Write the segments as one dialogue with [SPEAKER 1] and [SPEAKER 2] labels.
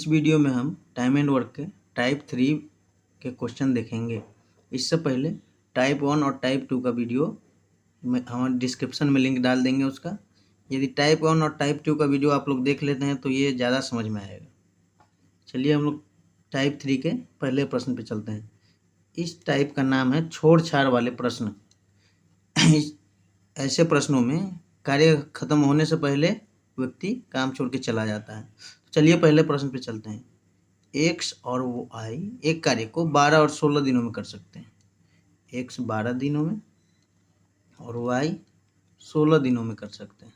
[SPEAKER 1] इस वीडियो में हम टाइम एंड वर्क के टाइप 3 के क्वेश्चन देखेंगे। इससे पहले टाइप 1 और टाइप 2 का वीडियो में हम डिस्क्रिप्शन में लिंक डाल देंगे उसका। यदि टाइप 1 और टाइप 2 का वीडियो आप लोग देख लेते हैं तो ये ज़्यादा समझ में आएगा। चलिए हम लोग टाइप 3 के पहले प्रश्न पे चलते हैं। इस टाइप का नाम है छोड़ छाड़ वाले प्रश्न। ऐसे प्रश्नों में कार्य खत्म होने से पहले व्यक्ति काम छोड़ के चला जाता है। तो चलिए पहले प्रश्न पे चलते हैं। एक्स और वाई एक कार्य को 12 और 16 दिनों में कर सकते हैं। एक्स 12 दिनों में और वाई 16 दिनों में कर सकते हैं।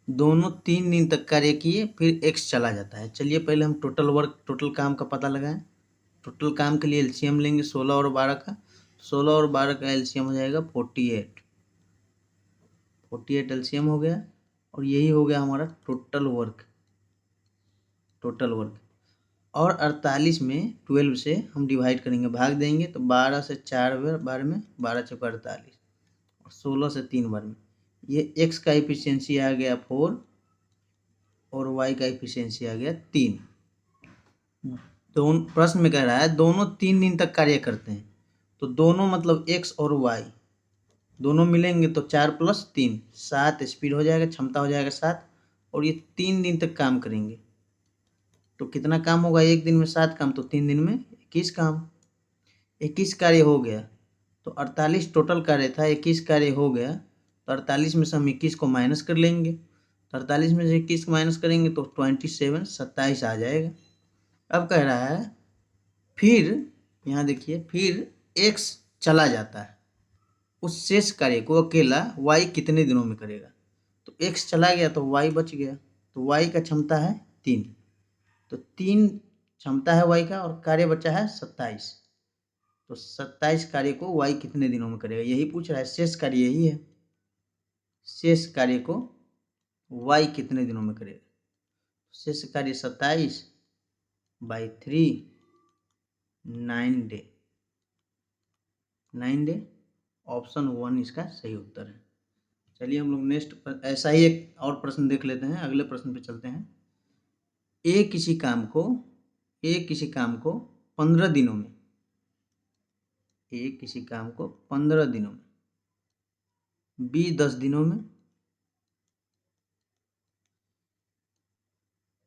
[SPEAKER 1] दोनों 3 दिन तक कार्य किए, फिर एक्स चला जाता है। चलिए पहले हम टोटल काम का पता लगाएं। टोटल काम के लिए एलसीएम लेंगे 16 और 12 का। 16 और 12 का एलसीएम हो जाएगा 48 एलसीएम हो गया और यही हो गया हमारा टोटल वर्क। और 48 में 12 से हम डिवाइड करेंगे, भाग देंगे तो 12 से 4 बार में 12 चौका 48 और 16 से 3 बार में ये एक्स का एफिशिएंसी आ गया 4 और वाई का एफिशिएंसी आ गया 3। दोनों प्रश्न में कह रहा है दोनों 3 दिन तक कार्य करते हैं, तो दोनों मतलब एक्स और वाई दोनों मिलेंगे तो 4 + 3 7 स्पीड हो जाएगा, क्षमता हो जाएगा 7 और ये 3 दिन तक काम करेंगे। तो कितना काम होगा एक दिन में? 7 काम, तो 3 दिन में 21 काम। 21 कार्य हो गया तो 48 टोटल कार्य था, 21 कार्य हो गया तो 48 में से हम 21 को माइनस कर लेंगे। तो 48 में से 21 को माइनस करेंगे तो 27 आ जाएगा। अब कह रहा है फिर यहाँ देखिए, फिर एक्स चला जाता है, उस शेष कार्य को अकेला वाई कितने दिनों में करेगा? तो एक्स चला गया तो वाई बच गया, तो वाई का क्षमता है 3, तो 3 क्षमता है वाई का और कार्य बचा है 27। तो 27 कार्य को वाई कितने दिनों में करेगा, यही पूछ रहा है। शेष कार्य यही है, शेष कार्य को वाई कितने दिनों में करेगा? शेष कार्य 27/3 9 डे। ऑप्शन 1 इसका सही उत्तर है। चलिए हम लोग नेक्स्ट ऐसा ही एक और प्रश्न देख लेते हैं। अगले प्रश्न पे चलते हैं। ए किसी काम को 15 दिनों में, ए किसी काम को 15 दिनों में, बी 10 दिनों में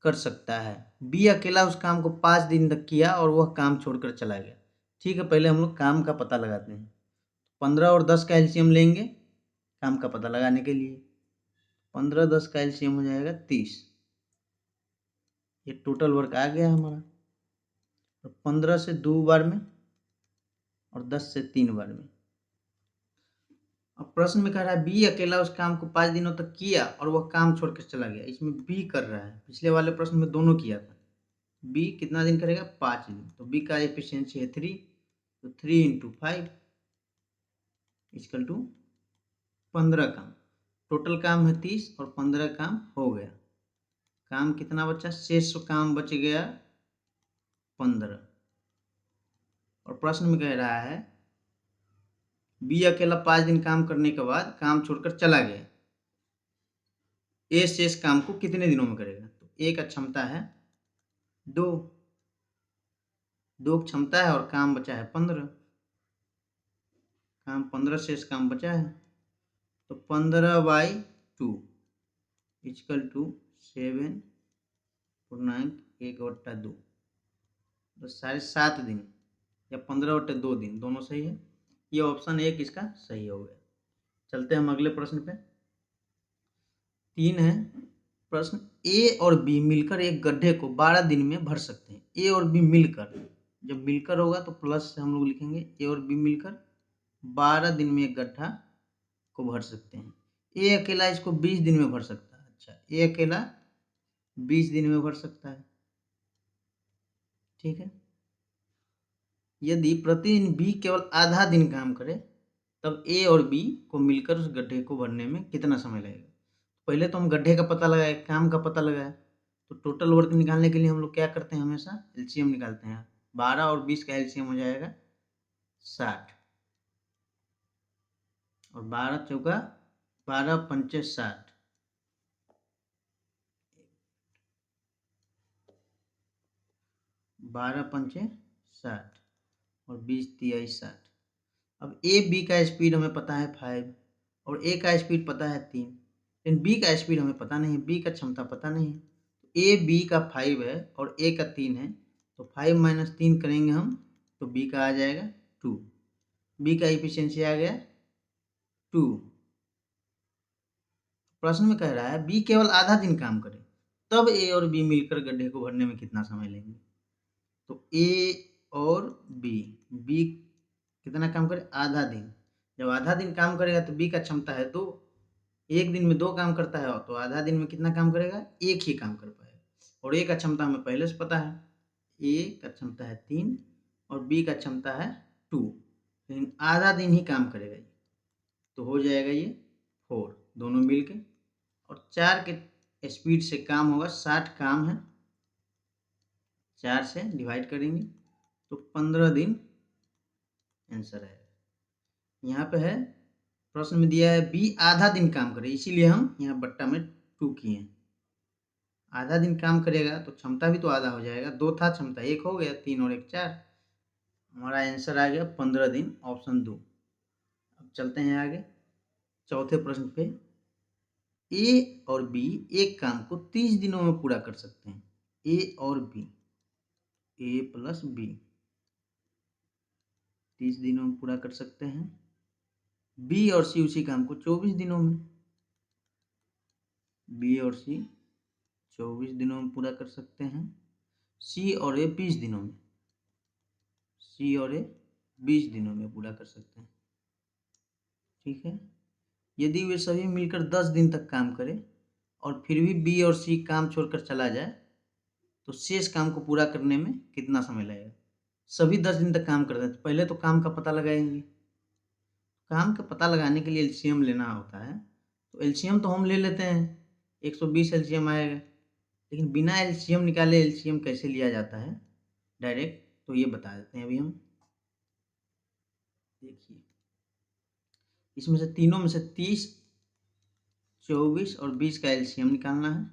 [SPEAKER 1] कर सकता है। बी अकेला उस काम को 5 दिन तक किया और वह काम छोड़कर चला गया। ठीक है, पहले हम लोग काम का पता लगाते हैं। 15 और 10 का एलसीएम लेंगे काम का पता लगाने के लिए। 15 10 का एलसीएम हो जाएगा 30। ये टोटल वर्क आ गया हमारा। तो 15 से 2 बार में और 10 से 3 बार में। अब प्रश्न में कह रहा है बी अकेला उस काम को 5 दिनों तक किया और वह काम छोड़कर चला गया। इसमें बी कर रहा है, पिछले वाले प्रश्न में दोनों किया था। बी कितना दिन करेगा? 5 दिन। तो बी का एफिशिएंसी है 3, तो 3 × 5 = 15 काम। टोटल काम है 30 और 15 काम हो गया। काम कितना बचा? शेष काम बच गया 15। और प्रश्न में कह रहा है बी अकेला 5 दिन काम करने के बाद काम छोड़कर चला गया। ए शेष काम को कितने दिनों में करेगा? तो ए का क्षमता है 2 क्षमता है और काम बचा है 15। काम 15 शेष काम बचा है, तो 15/2 = 7 पूर्णांक 1/2, तो 7.5 दिन या 15/2 दिन, दोनों सही है। ये ऑप्शन 1 इसका सही हो गया। चलते हैं हम अगले प्रश्न पे। 3 है प्रश्न। ए और बी मिलकर एक गड्ढे को 12 दिन में भर सकते हैं। ए और बी मिलकर, जब मिलकर होगा तो प्लस से हम लोग लिखेंगे। ए और बी मिलकर 12 दिन में एक गड्ढा को भर सकते हैं। ए अकेला इसको 20 दिन में भर सकता है। अच्छा, ए अकेला 20 दिन में भर सकता है। ठीक है। यदि प्रतिदिन बी केवल आधा दिन काम करे तब ए और बी को मिलकर उस गड्ढे को भरने में कितना समय लगेगा? पहले तो हम गड्ढे का पता लगाए, काम का पता लगाए। तो टोटल वर्क निकालने के लिए हम लोग क्या करते हैं? हमेशा एलसीएम निकालते हैं। 12 और 20 का एलसीएम हो जाएगा 60 और 12 चौका 12 पंचे 60। 12 पंचे 60 और 20 तिहाई 60। अब ए बी का स्पीड हमें पता है 5 और ए का स्पीड पता है 3, लेकिन बी का स्पीड हमें पता नहीं है, बी का क्षमता पता नहीं है। तो ए बी का 5 है और ए का 3 है, तो 5 माइनस 3 करेंगे हम तो बी का आ जाएगा 2। बी का एफिशिएंसी आ गया 2। प्रश्न में कह रहा है बी केवल आधा दिन काम करे तब ए और बी मिलकर गड्ढे को भरने में कितना समय लेंगे। तो ए और बी कितना काम करे, आधा दिन। जब आधा दिन काम करेगा तो बी का क्षमता है 2, एक दिन में 2 काम करता है तो आधा दिन में कितना काम करेगा, एक ही काम कर पाएगा। और ए का क्षमता हमें पहले से पता है, ए का क्षमता है 3 और बी का क्षमता है 2, लेकिन आधा दिन ही काम करेगा ये, तो हो जाएगा ये 4 दोनों मिल के। और 4 के स्पीड से काम होगा, 60 काम है, 4 से डिवाइड करेंगे तो 15 दिन आंसर है। यहाँ पे है प्रश्न में दिया है बी आधा दिन काम करे, इसीलिए हम यहाँ बट्टा में 2 किए। आधा दिन काम करेगा तो क्षमता भी तो आधा हो जाएगा, 2 था क्षमता 1 हो गया, 3 और 1 4। हमारा आंसर आ गया 15 दिन, ऑप्शन 2। अब चलते हैं आगे चौथे प्रश्न पे। ए और बी एक काम को 30 दिनों में पूरा कर सकते हैं। ए और बी, ए प्लस बी 30 दिनों में पूरा कर सकते हैं। बी और सी उसी काम को 24 दिनों में, बी और सी 24 दिनों में पूरा कर सकते हैं। सी और ए 20 दिनों में, सी और ए 20 दिनों में पूरा कर सकते हैं। ठीक है, यदि वे सभी मिलकर 10 दिन तक काम करें और फिर भी बी और सी काम छोड़कर चला जाए तो शेष काम को पूरा करने में कितना समय लगेगा। सभी 10 दिन तक काम करते हैं तो पहले तो काम का पता लगाएंगे। काम का पता लगाने के लिए एलसीएम लेना होता है, तो एलसीएम तो हम ले लेते हैं, 120 एलसीएम आएगा। लेकिन बिना एलसीएम निकाले एलसीएम कैसे लिया जाता है डायरेक्ट, तो ये बता देते हैं अभी हम। देखिए, इसमें से तीनों में से 30, 24 और 20 का एलसीएम निकालना है।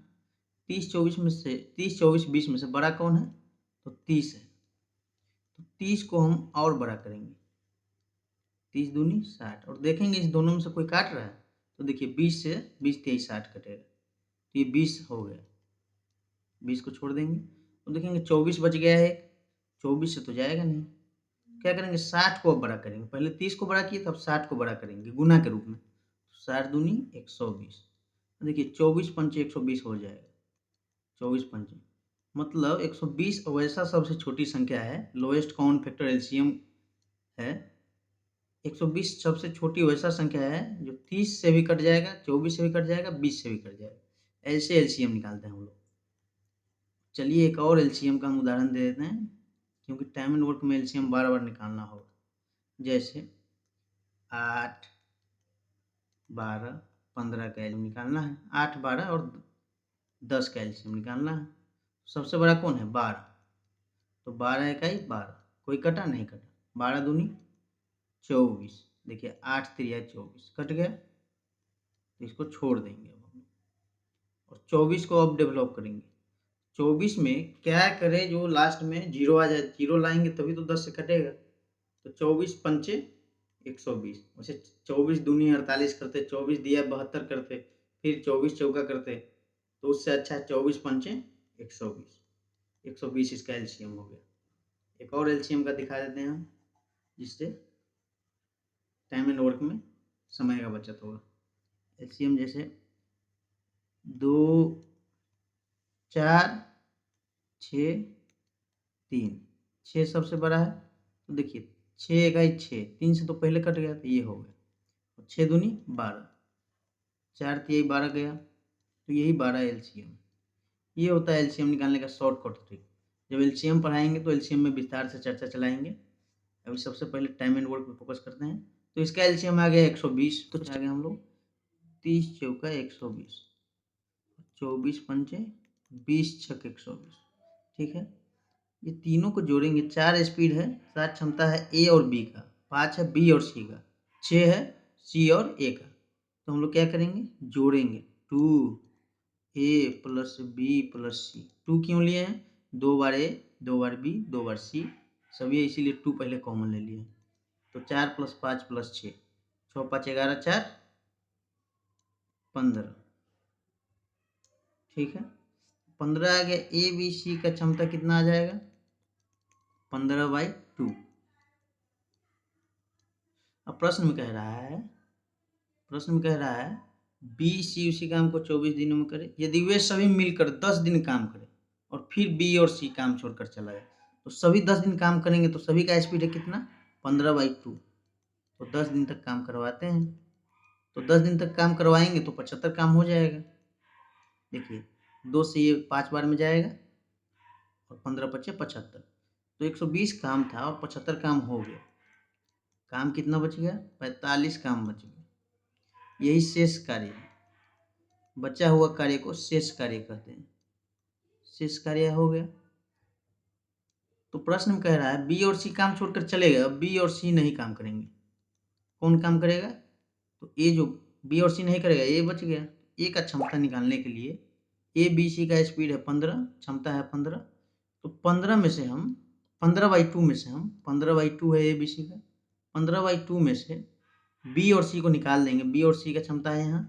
[SPEAKER 1] 30, 24 में से 30, 24, 20 में से बड़ा कौन है, तो 30 है। तो 30 को हम और बड़ा करेंगे, 30 दूनी 60, और देखेंगे इस दोनों में से कोई काट रहा है तो देखिए 20 से 20 23 60 कटेगा, तो ये 20 हो गया, 20 को छोड़ देंगे तो देखेंगे 24 बच गया है, 24 से तो जाएगा नहीं। क्या करेंगे, 60 को अब बड़ा करेंगे, पहले 30 को बड़ा किए तब 60 को बड़ा करेंगे गुना के रूप में, 60 दूनी 120। देखिए 24 पंचे 120 हो जाएगा, 24 पंचे मतलब 120 वैसा सबसे छोटी संख्या है, लोएस्ट कॉमन फैक्टर एलसीएम है। 120 सबसे छोटी वैसा संख्या है जो 30 से भी कट जाएगा, 24 से भी कट जाएगा, 20 से भी कट जाएगा। ऐसे एलसीएम निकालते हैं हम लोग। चलिए एक और एलसीएम का हम उदाहरण दे देते हैं, क्योंकि टाइम एंड वर्क में एलसीएम बार बार निकालना होगा। जैसे 8, 12, 15 का एलसीएम निकालना है, 8, 12 और 10 का एलसीएम निकालना है। सबसे बड़ा कौन है, 12, तो 12 इकाई 12, कोई कटा नहीं कटा, 12 दूनी 24। देखिए 8 3 24 कट गया, तो इसको छोड़ देंगे अब हम, और 24 को अब डेवलप करेंगे। 24 में क्या करे जो लास्ट में जीरो आ जाए, जीरो लाएंगे तभी तो 10 से कटेगा। तो 24 पंचे 120, वैसे 24 दूनी 48 करते, 24 दिया 72 करते, फिर 24 चौका करते, तो उससे अच्छा 24 पंचे 120, 120 इसका एलसीएम हो गया। एक और एलसीएम का दिखा देते हैं हम, जिससे टाइम एंड वर्क में समय का बचत होगा। एलसीएम जैसे 2, 4, 6, 3, 6 सबसे बड़ा है, तो देखिए 6 इकाई 6, 3 से तो पहले कट गया तो ये हो गया, और 6 दूनी 12, 4 तिहाई 12 गया, तो यही 12 एलसीएम। ये होता है एलसीएम निकालने का शॉर्टकट ट्रिक। जब एलसीएम पढ़ाएंगे तो एलसीएम में विस्तार से चर्चा चलाएंगे। अभी सबसे पहले टाइम एंड वर्क पे फोकस करते हैं। तो इसका एलसीएम आ गया 120, तो आ गए हम लोग 30 चौका 120, 24 पंचे 20 छक 120। ठीक है, ये तीनों को जोड़ेंगे, 4 स्पीड है, 7 क्षमता है ए और बी का, 5 है बी और सी का, 6 है सी और ए का। तो हम लोग क्या करेंगे, जोड़ेंगे, 2 ए प्लस बी प्लस सी। 2 क्यों लिए हैं, 2 बार ए 2 बार बी 2 बार सी, सभी है इसीलिए 2 पहले कॉमन ले लिए। तो 4 + 5 + 6, 6 × 5 = 11, 4 15। ठीक है, 15 आ गया। ए बी सी का क्षमता कितना आ जाएगा? 15/2। अब प्रश्न में कह रहा है बी सी उसी काम को 24 दिनों में करे। यदि वे सभी मिलकर 10 दिन काम करें और फिर बी और सी काम छोड़कर चला जाए, तो सभी 10 दिन काम करेंगे तो सभी का स्पीड है कितना? 15/2। तो 10 दिन तक काम करवाते हैं। तो 10 दिन तक काम करवाएंगे तो 75 काम हो जाएगा। देखिए 2 से ये 5 बार में जाएगा और 15 × 5 = 75। तो 120 काम था और 75 काम हो गया। काम कितना बच गया? 45 काम बच गया। यही शेष कार्य है। बचा हुआ कार्य को शेष कार्य कहते हैं। शेष कार्य हो गया। तो प्रश्न में कह रहा है बी और सी काम छोड़कर चले गए, अब बी और सी नहीं काम करेंगे, कौन काम करेगा? तो ए जो बी और सी नहीं करेगा, ए बच गया। ए का क्षमता निकालने के लिए ए बी सी का स्पीड है 15, क्षमता है 15, तो 15 में से हम 15/2 में से हम 15/2 है ए बी सी का, 15/2 में से बी और सी को निकाल देंगे। बी और सी का क्षमता है यहाँ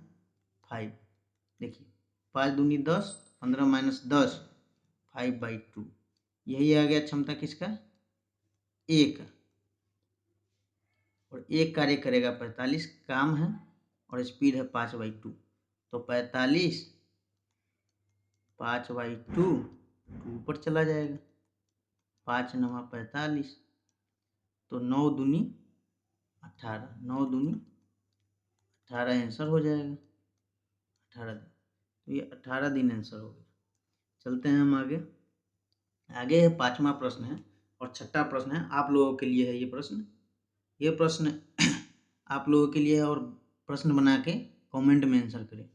[SPEAKER 1] 5। देखिए 5 दूनी 10, 15 - 10, 5/2। यही आ गया क्षमता किसका? ए का। और एक कार्य करेगा 45 काम है और स्पीड है 5/2। तो 45 5/2 ऊपर चला जाएगा, 5 × 9 = 45। तो 9 दूनी 18, 9 दूनी 18 आंसर हो जाएगा। 18 दिन, तो ये 18 दिन आंसर हो गया। चलते हैं हम आगे। आगे है 5वां प्रश्न है और 6ठा प्रश्न है। आप लोगों के लिए है ये प्रश्न। ये प्रश्न आप लोगों के लिए है और प्रश्न बना के कमेंट में आंसर करें।